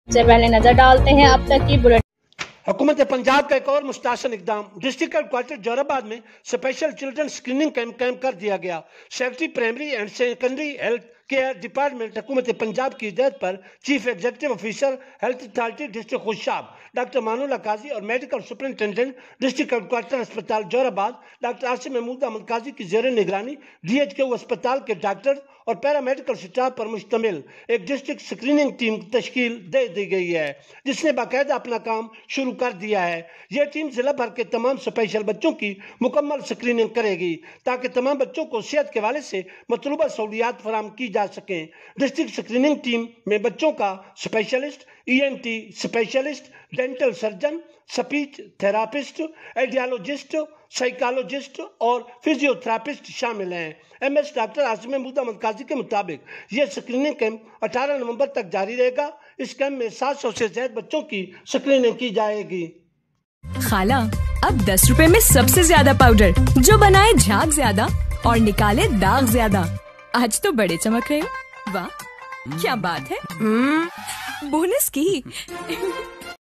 सबसे पहले नजर डालते हैं अब तक की बुलेटिन। हुकूमत पंजाब का एक और मुस्तासन इकदाम। डिस्ट्रिक्ट हेडक्वार्टर जोराबाद में स्पेशल चिल्ड्रन स्क्रीनिंग कैंप कर दिया गया। Secretary primary and secondary health care department हुकूमत पंजाब की हिदायत पर chief executive officer health authority district Khushab doctor Manullah Qazi और मेडिकल सुपरिटेंडेंट डिस्ट्रिक्ट हेडक्वार्टर अस्पताल जोराबाद डॉक्टर आसिम महमूद अहमद काजी की जेर निगरानी DHQ अस्पताल के डॉक्टर और पैरामेडिकल स्टाफ पर मुश्तमिल एक डिस्ट्रिक्ट स्क्रीनिंग टीम तश्कील दे दी गई है, जिसने बाकायदा अपना काम शुरू कर दिया है। यह टीम जिला भर के तमाम स्पेशल बच्चों की मुकम्मल स्क्रीनिंग करेगी ताकि तमाम बच्चों को सेहत के हवाले से मतलूबा सहूलियात फराम की जा सकें। डिस्ट्रिक्ट स्क्रीनिंग टीम में बच्चों का specialist, ENT specialist, dental surgeon, speech therapist, audiologist, psychologist और फिजियोथेरापिस्ट शामिल हैं। MS डॉक्टर आसिम महमूद अहमद काजी के मुताबिक यह स्क्रीनिंग कैंप 18 नवंबर तक जारी रहेगा। इस कैंप में 700 से ज्यादा बच्चों की स्क्रीनिंग की जाएगी। खाला, अब 10 रुपए में सबसे ज्यादा पाउडर जो बनाए झाग ज्यादा और निकाले दाग ज्यादा। आज तो बड़े चमक रहे हो। वाह, क्या बात है। बोनस की